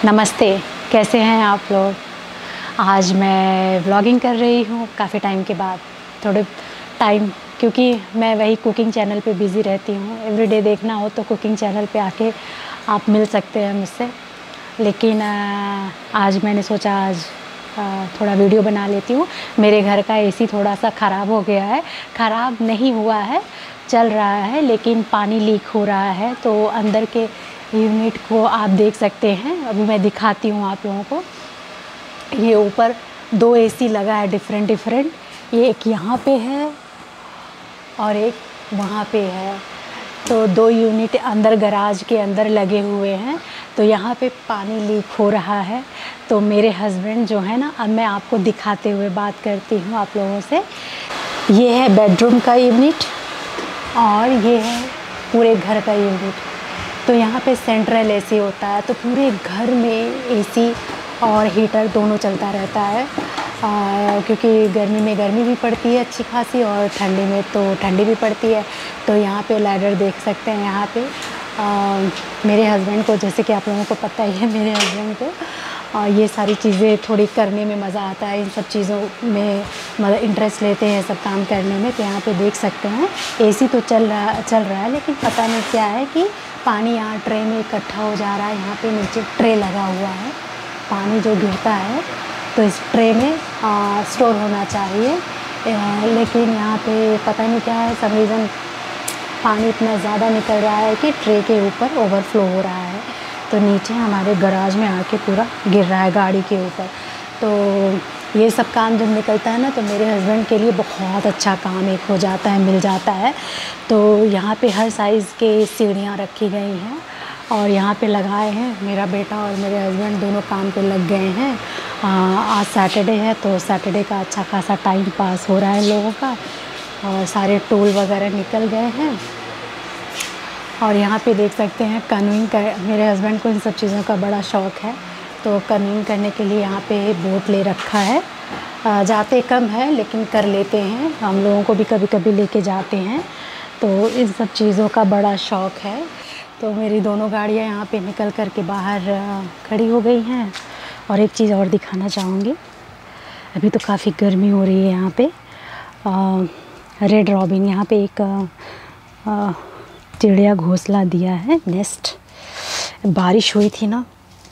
नमस्ते, कैसे हैं आप लोग। आज मैं व्लॉगिंग कर रही हूँ काफ़ी टाइम के बाद, थोड़े टाइम, क्योंकि मैं वही कुकिंग चैनल पे बिज़ी रहती हूँ। एवरीडे देखना हो तो कुकिंग चैनल पे आके आप मिल सकते हैं मुझसे। लेकिन आज मैंने सोचा आज थोड़ा वीडियो बना लेती हूँ। मेरे घर का एसी थोड़ा सा ख़राब हो गया है। ख़राब नहीं हुआ है, चल रहा है, लेकिन पानी लीक हो रहा है। तो अंदर के यूनिट को आप देख सकते हैं। अभी मैं दिखाती हूँ आप लोगों को। ये ऊपर 2 एसी लगा है डिफरेंट। ये एक यहाँ पे है और एक वहाँ पे है। तो 2 यूनिट अंदर गराज के अंदर लगे हुए हैं। तो यहाँ पे पानी लीक हो रहा है। तो मेरे हस्बैंड जो है ना, अब मैं आपको दिखाते हुए बात करती हूँ आप लोगों से। ये है बेडरूम का यूनिट और ये है पूरे घर का यूनिट। तो यहाँ पे सेंट्रल एसी होता है, तो पूरे घर में एसी और हीटर दोनों चलता रहता है। क्योंकि गर्मी में गर्मी भी पड़ती है अच्छी खासी, और ठंडी में तो ठंडी भी पड़ती है। तो यहाँ पे लैडर देख सकते हैं। यहाँ पे मेरे हस्बैंड को, जैसे कि आप लोगों को पता ही है, मेरे हस्बैंड को ये सारी चीज़ें थोड़ी करने में मज़ा आता है। इन सब चीज़ों में मतलब इंटरेस्ट लेते हैं सब काम करने में। तो यहाँ पे देख सकते हैं एसी तो चल रहा है, लेकिन पता नहीं क्या है कि पानी यहाँ ट्रे में इकट्ठा हो जा रहा है। यहाँ पे नीचे ट्रे लगा हुआ है, पानी जो गिरता है तो इस ट्रे में स्टोर होना चाहिए। लेकिन यहाँ पे पता नहीं क्या है, सम रीज़न पानी इतना ज़्यादा निकल रहा है कि ट्रे के ऊपर ओवरफ्लो हो रहा है। तो नीचे हमारे गराज में आके पूरा गिर रहा है गाड़ी के ऊपर। तो ये सब काम जब निकलता है ना, तो मेरे हस्बैंड के लिए बहुत अच्छा काम एक हो जाता है, मिल जाता है। तो यहाँ पे हर साइज़ के सीढ़ियाँ रखी गई हैं और यहाँ पे लगाए हैं। मेरा बेटा और मेरे हस्बैंड दोनों काम पे लग गए हैं। आज सैटरडे है, तो सैटरडे का अच्छा खासा टाइम पास हो रहा है लोगों का, और सारे टूल वगैरह निकल गए हैं। और यहाँ पे देख सकते हैं कनविंग का, मेरे हस्बैंड को इन सब चीज़ों का बड़ा शौक़ है। तो कनविंग करने के लिए यहाँ पे बोट ले रखा है। जाते कम है लेकिन कर लेते हैं, हम लोगों को भी कभी कभी लेके जाते हैं। तो इन सब चीज़ों का बड़ा शौक़ है। तो मेरी दोनों गाड़ियाँ यहाँ पे निकल कर के बाहर खड़ी हो गई हैं। और एक चीज़ और दिखाना चाहूँगी, अभी तो काफ़ी गर्मी हो रही है यहाँ पे। रेड रॉबिन यहाँ पे एक चिड़िया घोंसला दिया है, नेस्ट। बारिश हुई थी ना,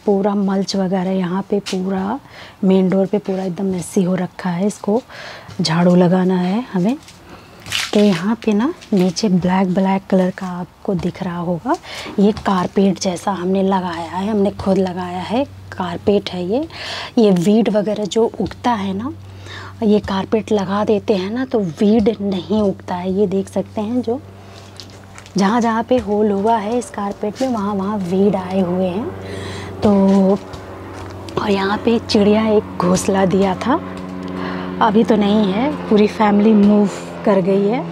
पूरा मल्च वगैरह यहाँ पे पूरा मेन डोर पे पूरा एकदम मेसी हो रखा है। इसको झाड़ू लगाना है हमें। तो यहाँ पे ना नीचे ब्लैक कलर का आपको दिख रहा होगा, ये कारपेट जैसा हमने लगाया है, हमने खुद लगाया है। कारपेट है ये वीड वगैरह जो उगता है ना, ये कारपेट लगा देते हैं ना तो वीड नहीं उगता है। ये देख सकते हैं, जो जहाँ पे होल हुआ है इस कारपेट में, वहाँ वीड आए हुए हैं। तो और यहाँ पे चिड़िया एक घोंसला दिया था, अभी तो नहीं है, पूरी फैमिली मूव कर गई है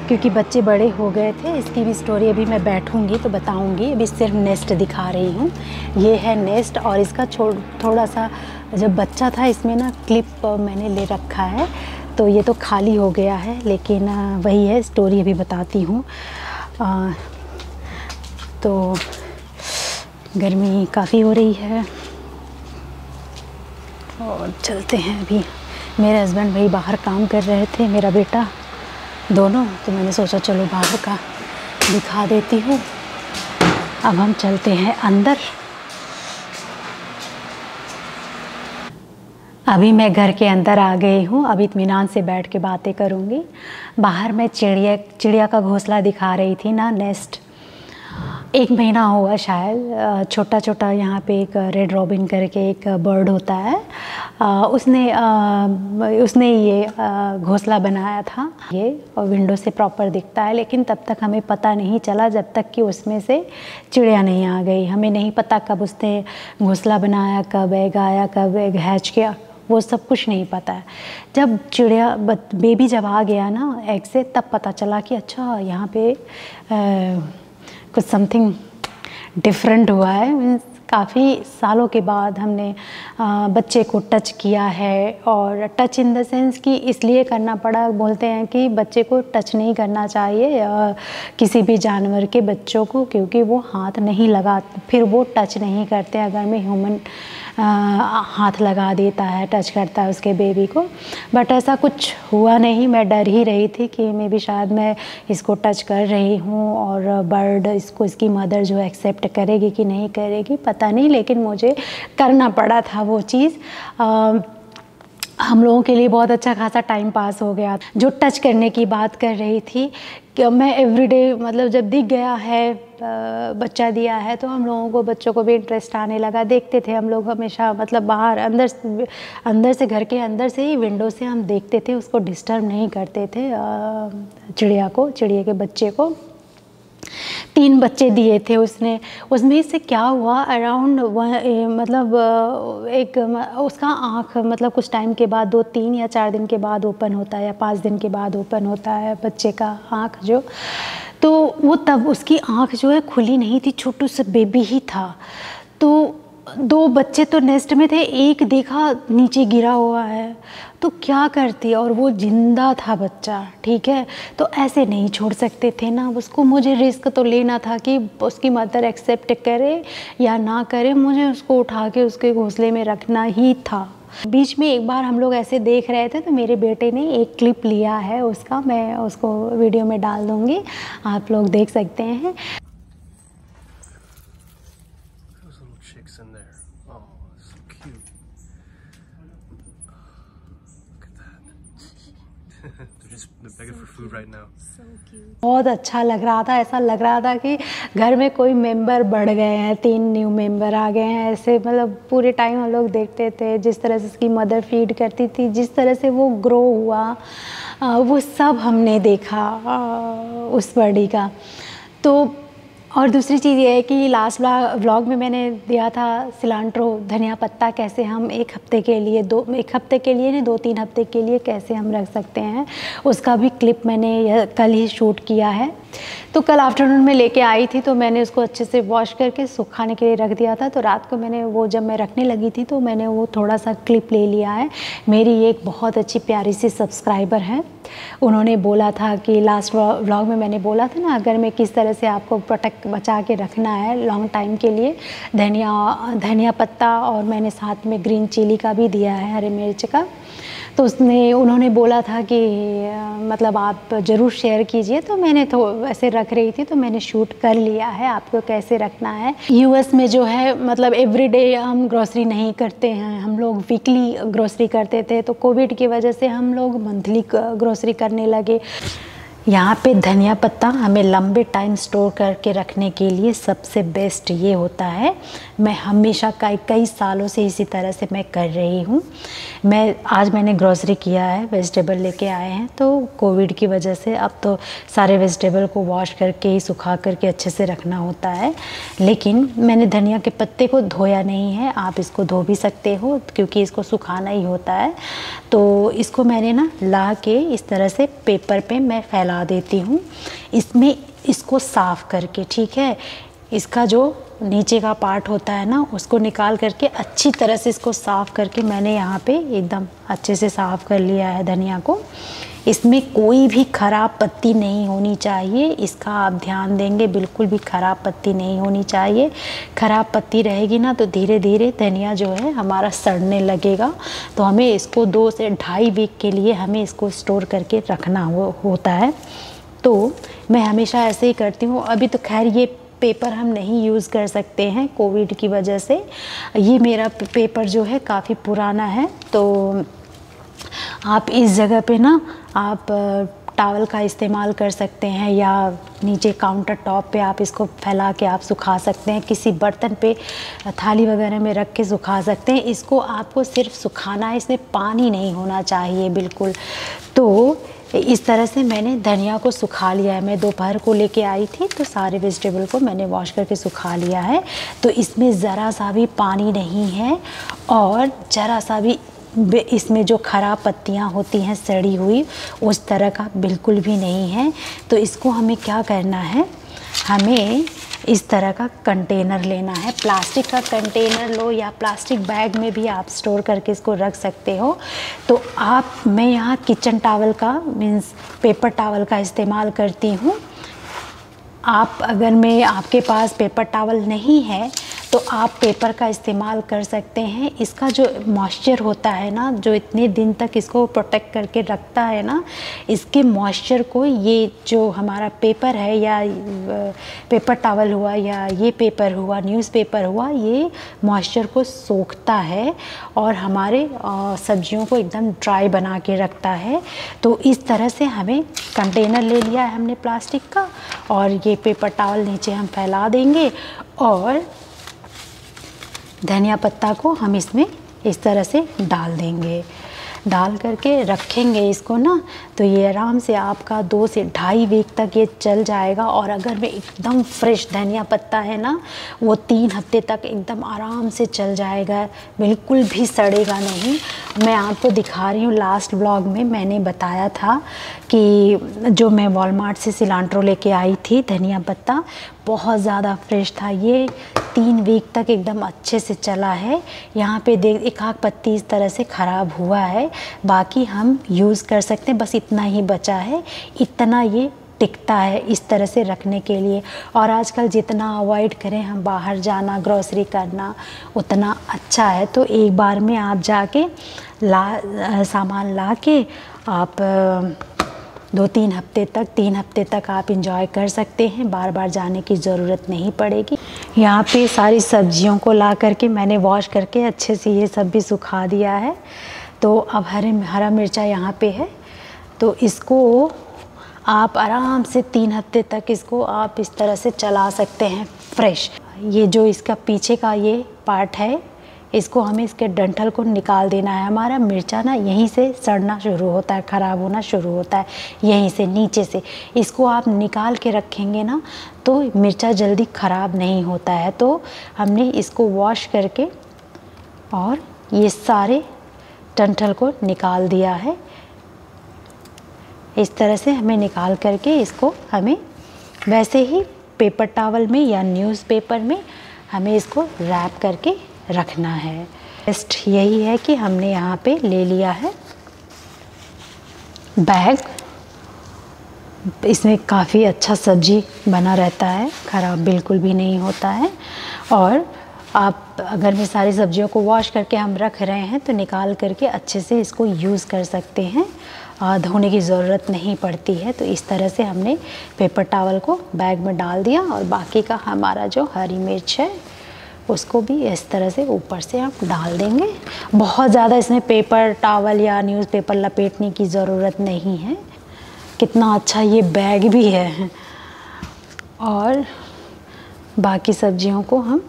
क्योंकि बच्चे बड़े हो गए थे। इसकी भी स्टोरी अभी मैं बैठूंगी तो बताऊंगी, अभी सिर्फ नेस्ट दिखा रही हूँ। ये है नेस्ट, और इसका थोड़ा सा जब बच्चा था इसमें ना क्लिप मैंने ले रखा है, तो ये तो खाली हो गया है। लेकिन वही है, स्टोरी अभी बताती हूँ। तो गर्मी काफ़ी हो रही है और चलते हैं। अभी मेरे हस्बैंड भाई बाहर काम कर रहे थे, मेरा बेटा दोनों, तो मैंने सोचा चलो बाहर का दिखा देती हूँ। अब हम चलते हैं अंदर। अभी मैं घर के अंदर आ गई हूँ, अब इत्मीनान से बैठ के बातें करूँगी। बाहर मैं चिड़िया का घोंसला दिखा रही थी ना, नेस्ट। 1 महीना हुआ शायद, छोटा यहाँ पे एक रेड रॉबिन करके एक बर्ड होता है, उसने ये घोंसला बनाया था। ये और विंडो से प्रॉपर दिखता है, लेकिन तब तक हमें पता नहीं चला जब तक कि उसमें से चिड़िया नहीं आ गई। हमें नहीं पता कब उसने घोंसला बनाया, कब एग आया, कब एग हैच किया, वो सब कुछ नहीं पता है। जब चिड़िया बेबी जब आ गया ना एग से, तब पता चला कि अच्छा यहाँ पे कुछ समथिंग डिफरेंट हुआ है। मीन्स काफ़ी सालों के बाद हमने बच्चे को टच किया है। और टच इन द सेंस कि इसलिए करना पड़ा, बोलते हैं कि बच्चे को टच नहीं करना चाहिए किसी भी जानवर के बच्चों को, क्योंकि वो हाथ नहीं लगा, फिर वो टच नहीं करते अगर मैं ह्यूमन हाथ लगा देता है, टच करता है उसके बेबी को। बट ऐसा कुछ हुआ नहीं। मैं डर ही रही थी कि मे बी शायद मैं इसको टच कर रही हूँ और बर्ड इसको, इसकी मदर जो एक्सेप्ट करेगी कि नहीं करेगी पता नहीं, लेकिन मुझे करना पड़ा था वो चीज़। हम लोगों के लिए बहुत अच्छा खासा टाइम पास हो गया। जो टच करने की बात कर रही थी कि मैं एवरीडे, मतलब जब दिख गया है बच्चा दिया है तो हम लोगों को, बच्चों को भी इंटरेस्ट आने लगा। देखते थे हम लोग हमेशा, मतलब बाहर अंदर से, घर के अंदर से ही विंडो से हम देखते थे, उसको डिस्टर्ब नहीं करते थे चिड़िया के बच्चे को। 3 बच्चे दिए थे उसने। उसमें से क्या हुआ, अराउंड मतलब एक उसका आँख, मतलब कुछ टाइम के बाद 2-3 या 4 दिन के बाद ओपन होता है या 5 दिन के बाद ओपन होता है बच्चे का आँख जो, तो वो तब उसकी आँख जो है खुली नहीं थी, छोटू सा बेबी ही था। तो 2 बच्चे तो नेस्ट में थे, एक देखा नीचे गिरा हुआ है तो क्या करती, और वो जिंदा था बच्चा, ठीक है। तो ऐसे नहीं छोड़ सकते थे ना उसको, मुझे रिस्क तो लेना था कि उसकी मदर एक्सेप्ट करे या ना करे, मुझे उसको उठा के उसके घोंसले में रखना ही था। बीच में एक बार हम लोग ऐसे देख रहे थे तो मेरे बेटे ने एक क्लिप लिया है उसका, मैं उसको वीडियो में डाल दूँगी, आप लोग देख सकते हैं। बहुत अच्छा लग रहा था, ऐसा लग रहा था कि घर में कोई मेंबर बढ़ गए हैं, 3 न्यू मेंबर आ गए हैं ऐसे। मतलब पूरे टाइम हम लोग देखते थे जिस तरह से उसकी मदर फीड करती थी, जिस तरह से वो ग्रो हुआ, वो सब हमने देखा उस बर्डी का। तो और दूसरी चीज़ ये है कि लास्ट व्लॉग में मैंने दिया था सिलांट्रो, धनिया पत्ता कैसे हम 1 हफ्ते के लिए, 1 हफ्ते के लिए नहीं 2-3 हफ्ते के लिए कैसे हम रख सकते हैं, उसका भी क्लिप मैंने कल ही शूट किया है। तो कल आफ्टरनून में लेके आई थी तो मैंने उसको अच्छे से वॉश करके सुखाने के लिए रख दिया था। तो रात को मैंने वो, जब मैं रखने लगी थी तो मैंने वो थोड़ा सा क्लिप ले लिया है। मेरी एक बहुत अच्छी प्यारी सी सब्सक्राइबर है, उन्होंने बोला था कि लास्ट व्लॉग में मैंने बोला था ना, अगर मैं किस तरह से आपको बचा के रखना है लॉन्ग टाइम के लिए, धनिया पत्ता और मैंने साथ में ग्रीन चिली का भी दिया है, हरी मिर्च का। तो उन्होंने बोला था कि मतलब आप ज़रूर शेयर कीजिए, तो मैंने तो ऐसे रख रही थी तो मैंने शूट कर लिया है आपको कैसे रखना है। यूएस में जो है मतलब एवरीडे हम ग्रोसरी नहीं करते हैं, हम लोग वीकली ग्रोसरी करते थे, तो कोविड की वजह से हम लोग मंथली ग्रोसरी करने लगे। यहाँ पे धनिया पत्ता हमें लंबे टाइम स्टोर करके रखने के लिए सबसे बेस्ट ये होता है। मैं हमेशा कई सालों से इसी तरह से मैं कर रही हूँ। आज मैंने ग्रोसरी किया है, वेजिटेबल लेके आए हैं, तो कोविड की वजह से अब तो सारे वेजिटेबल को वॉश करके ही सुखा करके अच्छे से रखना होता है। लेकिन मैंने धनिया के पत्ते को धोया नहीं है, आप इसको धो भी सकते हो क्योंकि इसको सुखाना ही होता है। तो इसको मैंने ना ला के इस तरह से पेपर पे मैं फैला देती हूँ, इसमें इसको साफ़ करके, ठीक है। इसका जो नीचे का पार्ट होता है ना, उसको निकाल करके अच्छी तरह से इसको साफ़ करके मैंने यहाँ पे एकदम अच्छे से साफ़ कर लिया है धनिया को। इसमें कोई भी ख़राब पत्ती नहीं होनी चाहिए, इसका आप ध्यान देंगे, बिल्कुल भी ख़राब पत्ती नहीं होनी चाहिए। ख़राब पत्ती रहेगी ना तो धीरे धीरे धनिया जो है हमारा सड़ने लगेगा। तो हमें इसको 2 से 2.5 वीक के लिए हमें इसको स्टोर करके रखना होता है। तो मैं हमेशा ऐसे ही करती हूँ। अभी तो खैर ये पेपर हम नहीं यूज़ कर सकते हैं कोविड की वजह से, ये मेरा पेपर जो है काफ़ी पुराना है। तो आप इस जगह पे ना आप टॉवल का इस्तेमाल कर सकते हैं या नीचे काउंटर टॉप पे आप इसको फैला के आप सुखा सकते हैं, किसी बर्तन पे थाली वगैरह में रख के सुखा सकते हैं। इसको आपको सिर्फ सुखाना है, इसमें पानी नहीं होना चाहिए बिल्कुल। तो इस तरह से मैंने धनिया को सुखा लिया है। मैं दोपहर को लेके आई थी तो सारे वेजिटेबल को मैंने वॉश करके सुखा लिया है। तो इसमें ज़रा सा भी पानी नहीं है और ज़रा सा भी इसमें जो ख़राब पत्तियां होती हैं सड़ी हुई, उस तरह का बिल्कुल भी नहीं है। तो इसको हमें क्या करना है, हमें इस तरह का कंटेनर लेना है। प्लास्टिक का कंटेनर लो या प्लास्टिक बैग में भी आप स्टोर करके इसको रख सकते हो। तो मैं यहाँ किचन टॉवल का मीन्स पेपर टॉवल का इस्तेमाल करती हूँ। अगर आपके पास पेपर टॉवल नहीं है तो आप पेपर का इस्तेमाल कर सकते हैं। इसका जो मॉइस्चर होता है ना, जो इतने दिन तक इसको प्रोटेक्ट करके रखता है ना, इसके मॉइस्चर को ये जो हमारा पेपर है या पेपर टॉवल हुआ या ये पेपर हुआ, न्यूज़पेपर हुआ, ये मॉइस्चर को सोखता है और हमारे सब्जियों को एकदम ड्राई बना के रखता है। तो इस तरह से हमें कंटेनर ले लिया है हमने प्लास्टिक का, और ये पेपर टॉवल नीचे हम फैला देंगे और धनिया पत्ता को हम इसमें इस तरह से डाल देंगे। डाल करके रखेंगे इसको ना, तो ये आराम से आपका 2 से ढाई वीक तक ये चल जाएगा। और अगर में एकदम फ्रेश धनिया पत्ता है ना, वो 3 हफ्ते तक एकदम आराम से चल जाएगा, बिल्कुल भी सड़ेगा नहीं। मैं आपको दिखा रही हूँ, लास्ट व्लॉग में मैंने बताया था कि जो मैं वॉलमार्ट से सिलांट्रो लेके आई थी, धनिया पत्ता बहुत ज़्यादा फ्रेश था। ये 3 वीक तक एकदम अच्छे से चला है। यहाँ पे देख, एक आध पत्ती इस तरह से ख़राब हुआ है, बाकी हम यूज़ कर सकते हैं। बस इतना ही बचा है, इतना ये टिकता है इस तरह से रखने के लिए। और आजकल जितना अवॉइड करें हम बाहर जाना, ग्रोसरी करना, उतना अच्छा है। तो एक बार में आप जाके सामान ला के आप 2-3 हफ्ते तक, 3 हफ्ते तक आप इंजॉय कर सकते हैं। बार बार जाने की ज़रूरत नहीं पड़ेगी। यहाँ पे सारी सब्जियों को ला करके मैंने वॉश करके अच्छे से ये सब भी सुखा दिया है। तो अब हरा मिर्चा यहाँ पे है, तो इसको आप आराम से 3 हफ्ते तक इसको आप इस तरह से चला सकते हैं फ्रेश। ये जो इसका पीछे का ये पार्ट है, इसको हमें इसके डंठल को निकाल देना है। हमारा मिर्चा ना यहीं से सड़ना शुरू होता है, ख़राब होना शुरू होता है यहीं से, नीचे से। इसको आप निकाल के रखेंगे ना तो मिर्चा जल्दी ख़राब नहीं होता है। तो हमने इसको वॉश करके और ये सारे डंठल को निकाल दिया है। इस तरह से हमें निकाल करके इसको हमें वैसे ही पेपर टॉवल में या न्यूज़पेपर में हमें इसको रैप करके रखना है। बेस्ट यही है कि हमने यहाँ पे ले लिया है बैग। इसमें काफ़ी अच्छा सब्जी बना रहता है, ख़राब बिल्कुल भी नहीं होता है। और आप अगर मैं सारी सब्जियों को वॉश करके हम रख रहे हैं तो निकाल करके अच्छे से इसको यूज़ कर सकते हैं, धोने की ज़रूरत नहीं पड़ती है। तो इस तरह से हमने पेपर टॉवल को बैग में डाल दिया और बाकी का हमारा जो हरी मिर्च है उसको भी इस तरह से ऊपर से आप डाल देंगे। बहुत ज़्यादा इसमें पेपर टॉवल या न्यूज़पेपर लपेटने की ज़रूरत नहीं है। कितना अच्छा ये बैग भी है। और बाकी सब्जियों को हम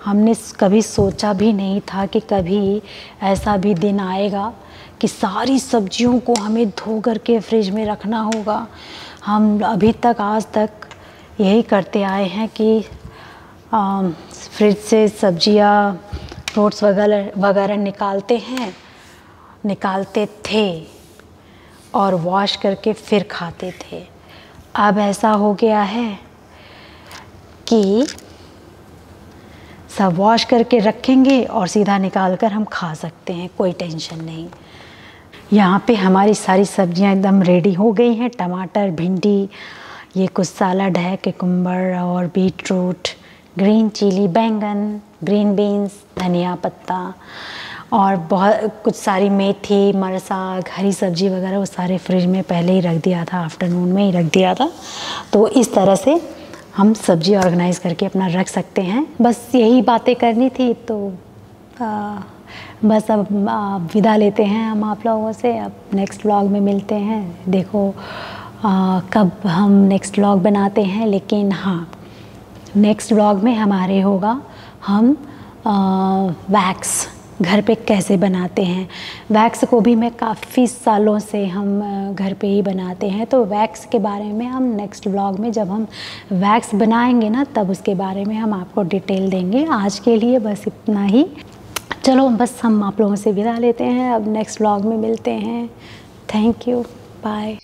हमने कभी सोचा भी नहीं था कि कभी ऐसा भी दिन आएगा कि सारी सब्जियों को हमें धो करके फ्रिज में रखना होगा। हम अभी तक आज तक यही करते आए हैं कि फ्रिज से सब्जियां, फ्रूट्स वगैरह निकालते थे और वॉश करके फिर खाते थे। अब ऐसा हो गया है कि सब वॉश करके रखेंगे और सीधा निकाल कर हम खा सकते हैं, कोई टेंशन नहीं। यहाँ पे हमारी सारी सब्जियां एकदम रेडी हो गई हैं। टमाटर, भिंडी, ये कुछ सलाद है, कुकुम्बर और बीटरूट, ग्रीन चिली, बैंगन, ग्रीन बीन्स, धनिया पत्ता और बहुत कुछ सारी मेथी, मरसाग, हरी सब्जी वगैरह वो सारे फ्रिज में पहले ही रख दिया था, आफ्टरनून में ही रख दिया था। तो इस तरह से हम सब्जी ऑर्गेनाइज़ करके अपना रख सकते हैं। बस यही बातें करनी थी। तो बस अब विदा लेते हैं हम आप लोगों से। अब नेक्स्ट व्लॉग में मिलते हैं। देखो कब हम नेक्स्ट व्लॉग बनाते हैं, लेकिन हाँ, नेक्स्ट व्लॉग में हमारे होगा हम वैक्स घर पे कैसे बनाते हैं। वैक्स को भी मैं काफ़ी सालों से हम घर पे ही बनाते हैं। तो वैक्स के बारे में हम नेक्स्ट व्लॉग में जब हम वैक्स बनाएंगे ना, तब उसके बारे में हम आपको डिटेल देंगे। आज के लिए बस इतना ही। चलो बस हम आप लोगों से विदा लेते हैं। अब नेक्स्ट व्लॉग में मिलते हैं। Thank you, bye.